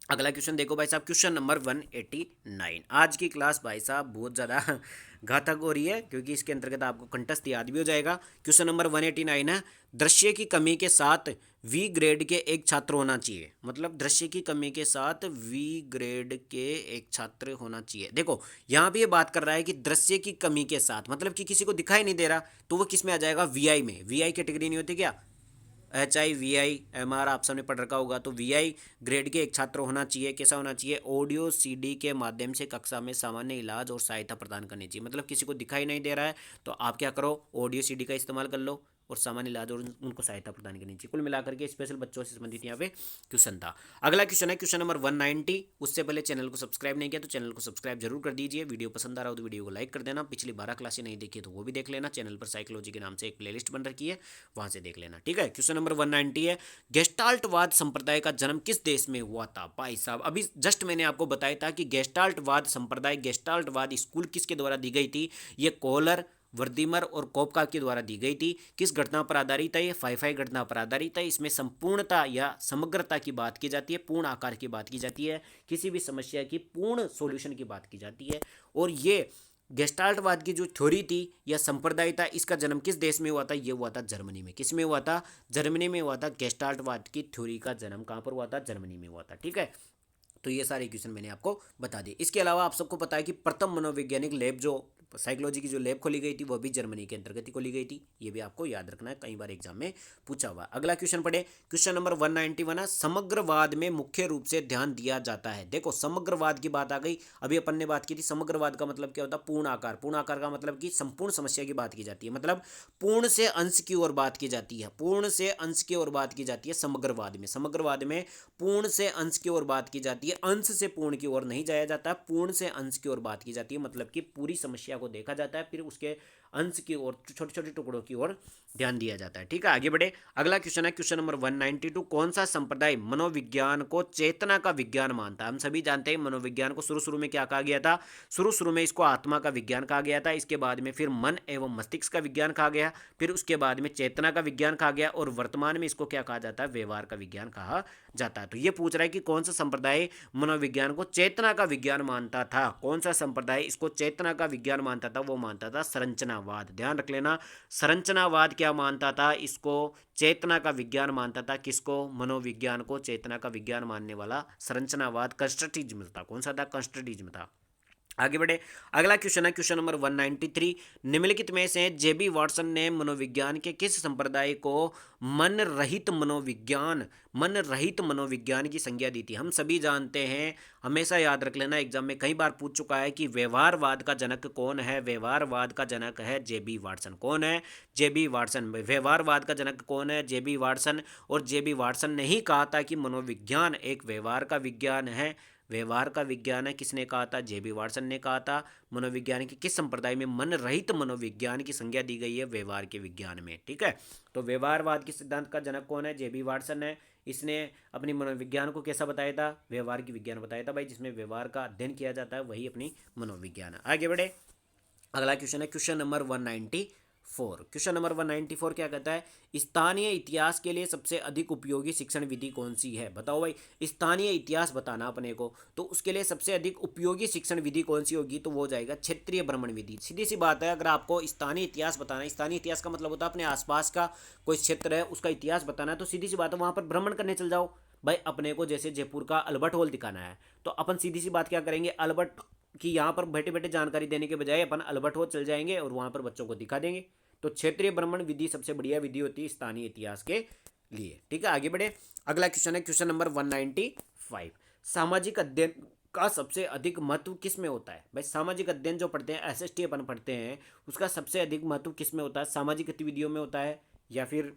अगला क्वेश्चन देखो भाई साहब, क्वेश्चन नंबर 189। आज की क्लास भाई साहब बहुत ज़्यादा घातक हो रही है, क्योंकि इसके अंतर्गत आपको कंठस्थ याद भी हो जाएगा। क्वेश्चन नंबर 189 है, दृश्य की कमी के साथ वी ग्रेड के एक छात्र होना चाहिए। मतलब दृश्य की कमी के साथ वी ग्रेड के एक छात्र होना चाहिए। देखो यहाँ पे ये बात कर रहा है कि दृश्य की कमी के साथ, मतलब कि किसी को दिखाई नहीं दे रहा, तो वो किस में आ जाएगा? वीआई में। वीआई कैटेगरी नहीं होती क्या? HIVI MR आप सबने पढ़ रखा होगा। तो VI ग्रेड के एक छात्र होना चाहिए। कैसा होना चाहिए? ऑडियो CD के माध्यम से कक्षा में सामान्य इलाज और सहायता प्रदान करनी चाहिए। मतलब किसी को दिखाई नहीं दे रहा है तो आप क्या करो? ऑडियो CD का इस्तेमाल कर लो और सामान्य इलाज और उनको सहायता प्रदान करनी चाहिए। कुल मिलाकर के स्पेशल बच्चों से संबंधित यहाँ पे क्वेश्चन था। अगला क्वेश्चन है क्वेश्चन नंबर 190। उससे पहले चैनल को सब्सक्राइब नहीं किया तो चैनल को सब्सक्राइब जरूर कर दीजिए। वीडियो पसंद आ रहा हो तो वीडियो को लाइक कर देना। पिछली 12 क्लासें नहीं देखी तो वो भी देख लेना। चैनल पर साइकोलॉजी के नाम से एक प्लेलिस्ट बन रखी है, वहां से देख लेना। ठीक है, क्वेश्चन नंबर 190 है, गेस्टाल्टवाद संप्रदाय का जन्म किस देश में हुआ था? भाई साहब अभी जस्ट मैंने आपको बताया था कि गेस्टाल्टवाद संप्रदाय, गेस्टाल्टवाद स्कूल किसके द्वारा दी गई थी? ये कोलर, वर्दीमर और कोपका के द्वारा दी गई थी। किस घटना पर आधारित है? ये फाई घटना पर आधारित है। इसमें संपूर्णता या समग्रता की बात की जाती है, पूर्ण आकार की बात की जाती है, किसी भी समस्या की पूर्ण सॉल्यूशन की बात की जाती है। और ये गेस्टाल्टवाद की जो थ्योरी थी या संप्रदाय था, इसका जन्म किस देश में हुआ था? ये हुआ था जर्मनी में। किस में हुआ था? जर्मनी में हुआ था। गेस्टाल्टवाद की थ्योरी का जन्म कहाँ पर हुआ था? जर्मनी में हुआ था। ठीक है, तो ये सारे क्वेश्चन मैंने आपको बता दिए। इसके अलावा आप सबको पता है कि प्रथम मनोवैज्ञानिक लैब जो साइकोलॉजी की जो लैब खोली गई थी वो भी जर्मनी के अंतर्गत ही खोली गई थी। ये भी आपको याद रखना है, कई बार एग्जाम में पूछा हुआ। अगला क्वेश्चन पढ़े, क्वेश्चन नंबर 191 है, समग्रवाद में मुख्य रूप से ध्यान दिया जाता है। देखो समग्रवाद की बात आ गई, अभी अपन ने बात की थी समग्रवाद का मतलब क्या होता है? पूर्ण आकार। पूर्ण आकार का मतलब कि संपूर्ण समस्या की बात की जाती है, मतलब पूर्ण से अंश की ओर बात की जाती है। पूर्ण से अंश की ओर बात की जाती है समग्रवाद में। समग्रवाद में पूर्ण से अंश की ओर बात की जाती है, अंश से पूर्ण की ओर नहीं जाया जाता, पूर्ण से अंश की ओर बात की जाती है। मतलब कि पूरी समस्या को देखा जाता है, फिर उसके अंश की ओर, छोटे छोटे टुकड़ों की ओर ध्यान दिया जाता है। ठीक है, आगे बढ़े। अगला क्वेश्चन है क्वेश्चन नंबर 192, कौन सा संप्रदाय मनोविज्ञान को चेतना का विज्ञान मानता है? हम सभी जानते हैं मनोविज्ञान को शुरू शुरू में क्या कहा गया था? शुरू में इसको आत्मा का विज्ञान कहा गया था, इसके बाद में फिर मन एवं मस्तिष्क का विज्ञान कहा गया, फिर उसके बाद में चेतना का विज्ञान कहा गया, और वर्तमान में इसको क्या कहा जाता है? व्यवहार का विज्ञान कहा जाता है। तो ये पूछ रहा है कि कौन सा संप्रदाय मनोविज्ञान को चेतना का विज्ञान मानता था? कौन सा संप्रदाय इसको चेतना का विज्ञान मानता था? वो मानता था संरचनावाद। ध्यान रख लेना, संरचनावाद क्या मानता था? इसको चेतना का विज्ञान मानता था। किसको? मनोविज्ञान को चेतना का विज्ञान मानने वाला संरचनावाद कंस्ट्रक्टिविज्म था। कौन सा था? कंस्ट्रक्टिविज्म था। आगे बढ़े, अगला क्वेश्चन है क्वेश्चन नंबर 193, निम्नलिखित में से जेबी वाटसन ने मनोविज्ञान के किस संप्रदाय को मन रहित मनोविज्ञान की संज्ञा दी थी? हम सभी जानते हैं, हमेशा याद रख लेना, एग्जाम में कई बार पूछ चुका है कि व्यवहारवाद का जनक कौन है? व्यवहारवाद का जनक है जेबी वाटसन। कौन है? जेबी वाटसन। व्यवहारवाद का जनक कौन है? जेबी वाटसन। और जेबी वाटसन ने ही कहा था कि मनोविज्ञान एक व्यवहार का विज्ञान है। व्यवहार का विज्ञान है, किसने कहा था? जेबी वाटसन ने कहा था। मनोविज्ञान के किस संप्रदाय में मन रहित मनोविज्ञान की संज्ञा दी गई है? व्यवहार के विज्ञान में। ठीक है, तो व्यवहारवाद के सिद्धांत का जनक कौन है? जेबी वाटसन है। इसने अपनी मनोविज्ञान को कैसा बताया था? व्यवहार की विज्ञान बताया था भाई, जिसमें व्यवहार का अध्ययन किया जाता है, वही अपनी मनोविज्ञान है। आगे बढ़े, अगला क्वेश्चन है क्वेश्चन नंबर 194। क्वेश्चन नंबर 194 क्या कहता है? स्थानीय इतिहास के लिए सबसे अधिक उपयोगी शिक्षण विधि कौन सी है? बताओ भाई, स्थानीय इतिहास बताना अपने को, तो उसके लिए सबसे अधिक उपयोगी शिक्षण विधि कौन सी होगी? तो वो हो जाएगा क्षेत्रीय भ्रमण विधि। सीधी सी बात है, अगर आपको स्थानीय इतिहास बताना है, स्थानीय इतिहास का मतलब होता है अपने आसपास का कोई क्षेत्र है उसका इतिहास बताना है, तो सीधी सी बात है वहां पर भ्रमण करने चल जाओ भाई। अपने को जैसे जयपुर का अल्बर्ट हॉल दिखाना है, तो अपन सीधी सी बात क्या करेंगे, अल्बर्ट कि यहाँ पर बैठे बैठे जानकारी देने के बजाय अपन अल्बर्ट हॉल चल जाएंगे और वहाँ पर बच्चों को दिखा देंगे। तो क्षेत्रीय भ्रमण विधि सबसे बढ़िया विधि होती है स्थानीय इतिहास के लिए। ठीक है, आगे बढ़े। अगला क्वेश्चन है क्वेश्चन नंबर 195, सामाजिक अध्ययन का सबसे अधिक महत्व किस में होता है? भाई सामाजिक अध्ययन जो पढ़ते हैं, एसएसटी अपन पढ़ते हैं, उसका सबसे अधिक महत्व किस में होता है? सामाजिक गतिविधियों में होता है, या फिर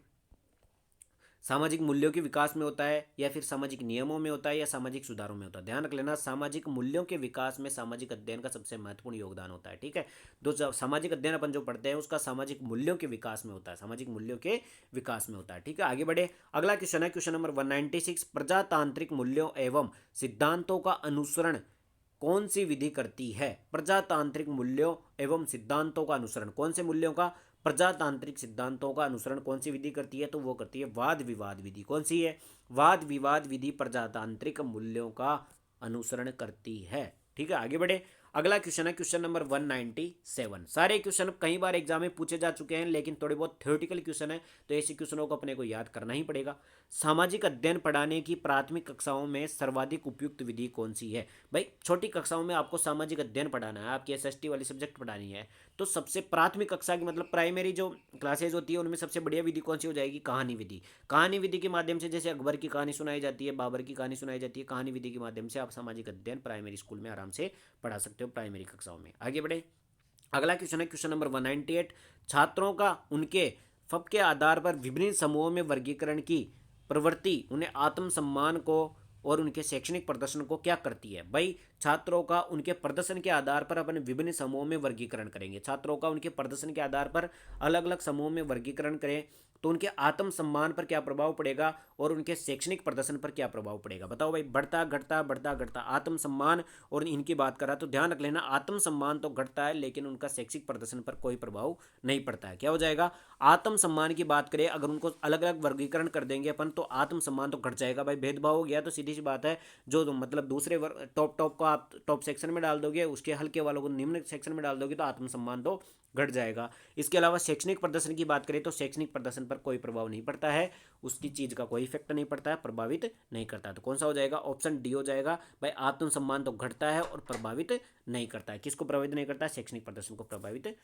सामाजिक मूल्यों के विकास में होता है, या फिर सामाजिक नियमों में होता है, या सामाजिक सुधारों में होता है? ध्यान रख लेना, सामाजिक मूल्यों के विकास में सामाजिक अध्ययन का सबसे महत्वपूर्ण योगदान होता है। ठीक है, तो सामाजिक अध्ययन अपन जो पढ़ते हैं उसका सामाजिक मूल्यों के विकास में होता है, सामाजिक मूल्यों के विकास में होता है। ठीक है, आगे बढ़े। अगला क्वेश्चन है क्वेश्चन नंबर 196, प्रजातांत्रिक मूल्यों एवं सिद्धांतों का अनुसरण कौन सी विधि करती है? प्रजातांत्रिक मूल्यों एवं सिद्धांतों का अनुसरण, कौन से मूल्यों का? प्रजातांत्रिक सिद्धांतों का अनुसरण कौन सी विधि करती है? तो वो करती है वाद विवाद विधि। कौन सी है? वाद विवाद विधि प्रजातांत्रिक मूल्यों का अनुसरण करती है। ठीक है, आगे बढ़े। अगला क्वेश्चन है क्वेश्चन नंबर 197। सारे क्वेश्चन कई बार एग्जाम में पूछे जा चुके हैं, लेकिन थोड़े बहुत थ्योरेटिकल क्वेश्चन है, तो ऐसे क्वेश्चनों को अपने को याद करना ही पड़ेगा। सामाजिक अध्ययन पढ़ाने की प्राथमिक कक्षाओं में सर्वाधिक उपयुक्त विधि कौन सी है? भाई छोटी कक्षाओं में आपको सामाजिक अध्ययन पढ़ाना है, आपकी एसएसटी वाली सब्जेक्ट पढ़ानी है, तो सबसे प्राथमिक कक्षा की मतलब प्राइमरी जो क्लासेज होती है उनमें सबसे बढ़िया विधि कौन सी हो जाएगी? कहानी विधि। कहानी विधि के माध्यम से, जैसे अकबर की कहानी सुनाई जाती है, बाबर की कहानी सुनाई जाती है, कहानी विधि के माध्यम से आप सामाजिक अध्ययन प्राइमरी स्कूल में आराम से पढ़ा सकते हो, प्राइमरी कक्षाओं में। आगे बढ़े, अगला क्वेश्चन है क्वेश्चन नंबर 198, छात्रों का उनके फब के आधार पर विभिन्न समूहों में वर्गीकरण की प्रवृत्ति उन्हें आत्मसम्मान को और उनके शैक्षणिक प्रदर्शन को क्या करती है? भाई छात्रों का उनके प्रदर्शन के आधार पर अपन विभिन्न समूहों में वर्गीकरण करेंगे। छात्रों का उनके प्रदर्शन के आधार पर अलग अलग समूहों में वर्गीकरण करें, तो उनके आत्मसम्मान पर क्या प्रभाव पड़ेगा और उनके शैक्षणिक प्रदर्शन पर क्या प्रभाव पड़ेगा? बताओ भाई। बढ़ता घटता बढ़ता घटता आत्मसम्मान और इनकी बात करा तो ध्यान रख लेना, आत्मसम्मान तो घटता है लेकिन उनका शैक्षिक प्रदर्शन पर कोई प्रभाव नहीं पड़ता है। क्या हो जाएगा? आत्मसम्मान की बात करें अगर उनको अलग अलग वर्गीकरण कर देंगे अपन तो आत्मसम्मान तो घट जाएगा भाई, भेदभाव हो गया तो सीधी सी बात है। जो मतलब दूसरे टॉप टॉप को आप टॉप सेक्शन में डाल दोगे, उसके हल्के वालों को निम्न सेक्शन में डाल दोगे तो आत्मसम्मान तो घट जाएगा। इसके अलावा शैक्षणिक प्रदर्शन की बात करें तो शैक्षणिक प्रदर्शन पर कोई प्रभाव नहीं पड़ता है, उसकी चीज़ का कोई इफेक्ट नहीं पड़ता है, प्रभावित नहीं करता। तो कौन सा हो जाएगा? ऑप्शन डी हो जाएगा भाई, आत्मसम्मान तो घटता है और प्रभावित नहीं करता है। किसको प्रभावित नहीं करता है? शैक्षणिक प्रदर्शन को प्रभावित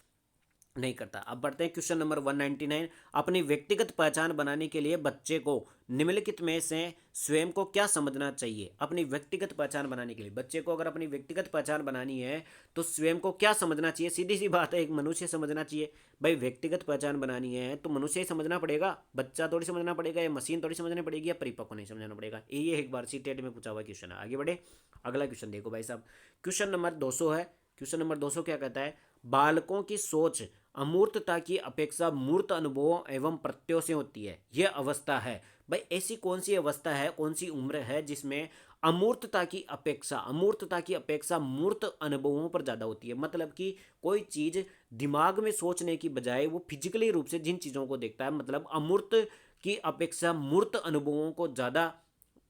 नहीं करता। अब बढ़ते हैं क्वेश्चन नंबर 199। अपनी व्यक्तिगत पहचान बनाने के लिए बच्चे को निम्नलिखित में से स्वयं को क्या समझना चाहिए? अपनी व्यक्तिगत पहचान बनाने के लिए बच्चे को अगर अपनी व्यक्तिगत पहचान बनानी है तो स्वयं को क्या समझना चाहिए? सीधी सी बात है, एक मनुष्य समझना चाहिए भाई। व्यक्तिगत पहचान बनानी है तो मनुष्य ही समझना पड़ेगा, बच्चा थोड़ी समझना पड़ेगा, या मशीन थोड़ी समझनी पड़ेगी, या परिपक्व नहीं समझना पड़ेगा। ये एक बार सीटेट में पूछा हुआ क्वेश्चन है। आगे बढ़े, अगला क्वेश्चन देखो भाई साहब। क्वेश्चन नंबर 200 है। क्वेश्चन नंबर 200 क्या कहता है? बालकों की सोच अमूर्तता की अपेक्षा मूर्त अनुभवों एवं प्रत्ययों से होती है, यह अवस्था है। भाई ऐसी कौन सी अवस्था है, कौन सी उम्र है जिसमें अमूर्तता की अपेक्षा मूर्त अनुभवों पर ज़्यादा होती है? मतलब कि कोई चीज़ दिमाग में सोचने की बजाय वो फिजिकली रूप से जिन चीज़ों को देखता है, मतलब अमूर्त की अपेक्षा मूर्त अनुभवों को ज़्यादा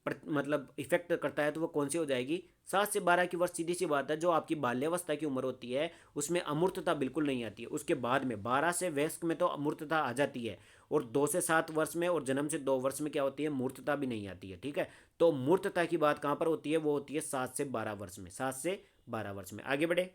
मतलब इफेक्ट करता है, तो वो कौन सी हो जाएगी? 7 से 12 की वर्ष। सीधी सी बात है, जो आपकी बाल्यावस्था की उम्र होती है उसमें अमूर्तता बिल्कुल नहीं आती है। उसके बाद में 12 से वयस्क में तो अमूर्तता आ जाती है, और 2 से 7 वर्ष में और जन्म से 2 वर्ष में क्या होती है? मूर्तता भी नहीं आती है। ठीक है, तो मूर्तता की बात कहाँ पर होती है? वो होती है 7 से 12 वर्ष में। 7 से 12 वर्ष में। आगे बढ़े,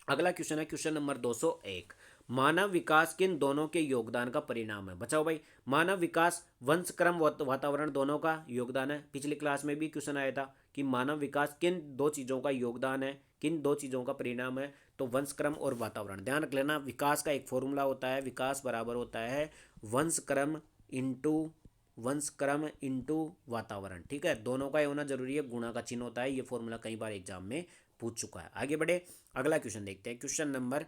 अगला क्वेश्चन है क्वेश्चन नंबर 201। मानव विकास किन दोनों के योगदान का परिणाम है? बचाओ भाई। मानव विकास, वंशक्रम, वातावरण दोनों का योगदान है। पिछली क्लास में भी क्वेश्चन आया था कि मानव विकास किन दो चीज़ों का योगदान है, किन दो चीज़ों का परिणाम है? तो वंशक्रम और वातावरण। ध्यान रख लेना, विकास का एक फॉर्मूला होता है, विकास बराबर होता है वंशक्रम इंटू वातावरण। ठीक है, दोनों का होना जरूरी है, गुणा का चिन्ह होता है। ये फॉर्मूला कई बार एग्जाम में पूछ चुका है। आगे बढ़े, अगला क्वेश्चन देखते हैं, क्वेश्चन नंबर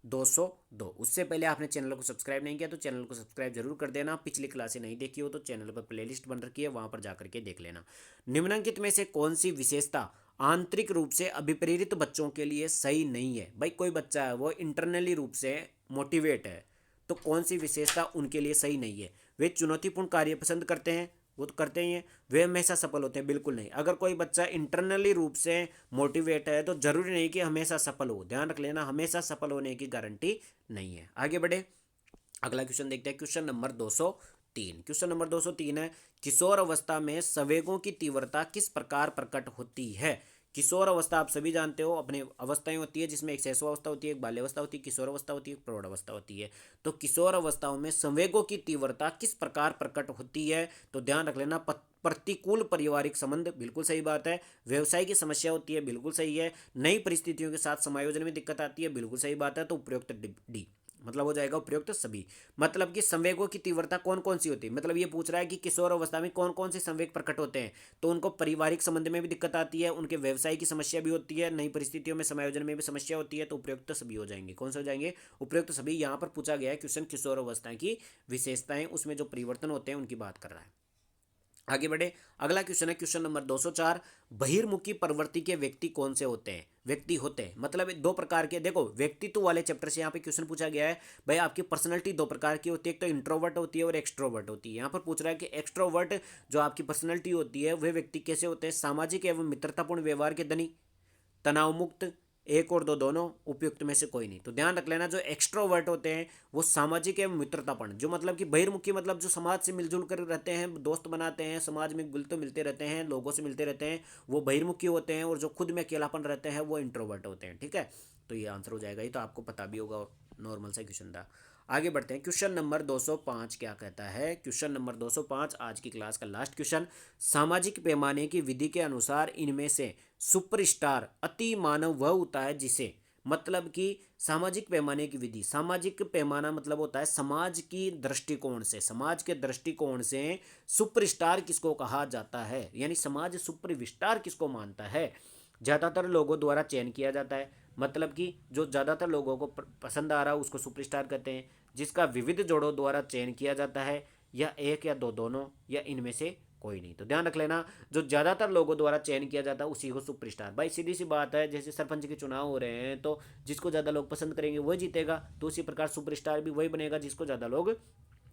202। उससे पहले आपने चैनल को सब्सक्राइब नहीं किया तो चैनल को सब्सक्राइब जरूर कर देना। पिछली क्लासें नहीं देखी हो तो चैनल पर प्लेलिस्ट बन रखी है, वहां पर जाकर के देख लेना। निम्नलिखित में से कौन सी विशेषता आंतरिक रूप से अभिप्रेरित बच्चों के लिए सही नहीं है? भाई कोई बच्चा है वो इंटरनली रूप से मोटिवेट है, तो कौन सी विशेषता उनके लिए सही नहीं है? वे चुनौतीपूर्ण कार्य पसंद करते हैं, वो तो करते ही हैं। वे हमेशा सफल होते हैं, बिल्कुल नहीं। अगर कोई बच्चा इंटरनली रूप से मोटिवेट है तो जरूरी नहीं कि हमेशा सफल हो। ध्यान रख लेना, हमेशा सफल होने की गारंटी नहीं है। आगे बढ़े, अगला क्वेश्चन देखते हैं, क्वेश्चन नंबर 203। क्वेश्चन नंबर 203 है, किशोर अवस्था में संवेगों की तीव्रता किस प्रकार प्रकट होती है? किशोर अवस्था आप सभी जानते हो, अपने अवस्थाएं होती है जिसमें एक शैशवावस्था होती है, एक बाल्यावस्था होती है, किशोर अवस्था होती है, एक प्रौढ़ अवस्था होती है। तो किशोर अवस्थाओं में संवेगों की तीव्रता किस प्रकार प्रकट होती है? तो ध्यान रख लेना, प्रतिकूल पारिवारिक संबंध, बिल्कुल सही बात है। व्यवसाय की समस्या होती है, बिल्कुल सही है। नई परिस्थितियों के साथ समायोजन में दिक्कत आती है, बिल्कुल सही बात है। तो उपयुक्त डी मतलब हो जाएगा उपयुक्त सभी। मतलब कि संवेगों की तीव्रता कौन कौन सी होती है, मतलब ये पूछ रहा है कि किशोर अवस्था में कौन कौन से संवेग प्रकट होते हैं। तो उनको पारिवारिक संबंध में भी दिक्कत आती है, उनके व्यवसाय की समस्या भी होती है, नई परिस्थितियों में समायोजन में भी समस्या होती है। तो उपयुक्त सभी हो जाएंगे। कौन से हो जाएंगे? उपयुक्त सभी। यहाँ पर पूछा गया है क्वेश्चन किशोर अवस्था की विशेषताएं, उसमें जो परिवर्तन होते हैं उनकी बात कर रहा है। आगे बढ़े, अगला क्वेश्चन है क्वेश्चन नंबर 204। बहिर्मुखी प्रवृत्ति के व्यक्ति कौन से होते हैं? व्यक्ति होते हैं मतलब दो प्रकार के। देखो, व्यक्तित्व वाले चैप्टर से यहाँ पे क्वेश्चन पूछा गया है भाई, आपकी पर्सनैलिटी दो प्रकार की होती है, एक तो इंट्रोवर्ट होती है और एक्सट्रोवर्ट होती है। यहाँ पर पूछ रहा है कि एक्सट्रोवर्ट जो आपकी पर्सनैलिटी होती है वह व्यक्ति कैसे होते हैं? सामाजिक एवं मित्रतापूर्ण व्यवहार के धनी, तनाव मुक्त, एक और दो दोनों, उपयुक्त में से कोई नहीं। तो ध्यान रख लेना, जो एक्सट्रोवर्ट होते हैं वो सामाजिक एवं मित्रतापूर्ण, जो मतलब कि बहिर्मुखी मतलब जो समाज से मिलजुल कर रहते हैं, दोस्त बनाते हैं, समाज में घुलते मिलते रहते हैं, लोगों से मिलते रहते हैं, वो बहिर्मुखी होते हैं। और जो खुद में अकेलापन रहते हैं वो इंट्रोवर्ट होते हैं। ठीक है, तो ये आंसर हो जाएगा। ये तो आपको पता भी होगा, नॉर्मल सा क्वेश्चन था। आगे बढ़ते हैं, क्वेश्चन नंबर 205 क्या कहता है? क्वेश्चन नंबर 205 आज की क्लास का लास्ट क्वेश्चन। सामाजिक पैमाने की विधि के अनुसार इनमें से सुपरस्टार अति मानव वह होता है जिसे, मतलब कि सामाजिक पैमाने की विधि, सामाजिक पैमाना मतलब होता है समाज की दृष्टिकोण से, समाज के दृष्टिकोण से सुपरस्टार किसको कहा जाता है, यानी समाज सुपरस्टार किसको मानता है? ज़्यादातर लोगों द्वारा चयन किया जाता है, मतलब कि जो ज़्यादातर लोगों को पसंद आ रहा है उसको सुपरस्टार कहते हैं। जिसका विविध जोड़ों द्वारा चयन किया जाता है, या एक या दो दोनों, या इनमें से कोई नहीं। तो ध्यान रख लेना, जो ज़्यादातर लोगों द्वारा चयन किया जाता है उसी को सुपरस्टार। भाई सीधी सी बात है, जैसे सरपंच के चुनाव हो रहे हैं तो जिसको ज़्यादा लोग पसंद करेंगे वही जीतेगा, तो उसी प्रकार सुपरस्टार भी वही बनेगा जिसको ज़्यादा लोग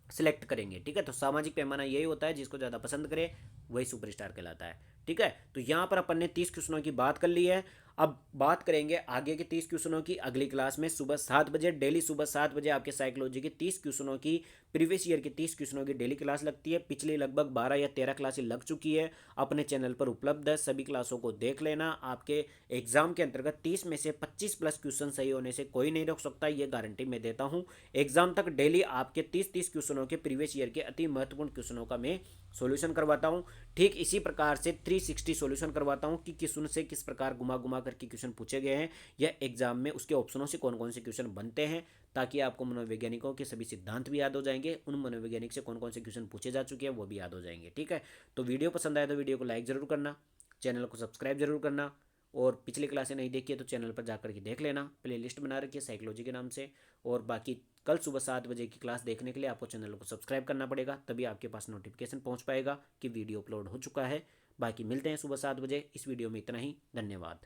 सिलेक्ट करेंगे। ठीक है, तो सामाजिक पैमाना यही होता है, जिसको ज़्यादा पसंद करे वही सुपरस्टार कहलाता है। ठीक है, तो यहाँ पर अपन ने 30 क्वेश्चनों की बात कर ली है। अब बात करेंगे आगे के 30 क्वेश्चनों की अगली क्लास में। सुबह 7 बजे, डेली सुबह 7 बजे आपके साइकोलॉजी की 30 क्वेश्चनों की, प्रीवियस ईयर की 30 क्वेश्चनों की डेली क्लास लगती है। पिछली लगभग 12 या 13 क्लासें लग चुकी है, अपने चैनल पर उपलब्ध है, सभी क्लासों को देख लेना। आपके एग्जाम के अंतर्गत 30 में से 25 प्लस क्वेश्चन सही होने से कोई नहीं रोक सकता, ये गारंटी मैं देता हूँ। एग्जाम तक डेली आपके 30-30 क्वेश्चनों के प्रीवियस ईयर के अति महत्वपूर्ण क्वेश्चनों का मैं सॉल्यूशन करवाता हूँ। ठीक इसी प्रकार से 360 सॉल्यूशन करवाता हूँ कि किस उनसे किस प्रकार घुमा घुमा करके क्वेश्चन पूछे गए हैं, या एग्जाम में उसके ऑप्शनों से कौन कौन से क्वेश्चन बनते हैं, ताकि आपको मनोवैज्ञानिकों के सभी सिद्धांत भी याद हो जाएंगे, उन मनोवैज्ञानिक से कौन कौन से क्वेश्चन पूछे जा चुके हैं वो भी याद हो जाएंगे। ठीक है, तो वीडियो पसंद आए तो वीडियो को लाइक जरूर करना, चैनल को सब्सक्राइब जरूर करना, और पिछली क्लासें नहीं देखी है तो चैनल पर जाकर के देख लेना, प्ले लिस्ट बना रखी है साइकोलॉजी के नाम से। और बाकी कल सुबह 7 बजे की क्लास देखने के लिए आपको चैनल को सब्सक्राइब करना पड़ेगा, तभी आपके पास नोटिफिकेशन पहुंच पाएगा कि वीडियो अपलोड हो चुका है। बाकी मिलते हैं सुबह 7 बजे। इस वीडियो में इतना ही, धन्यवाद।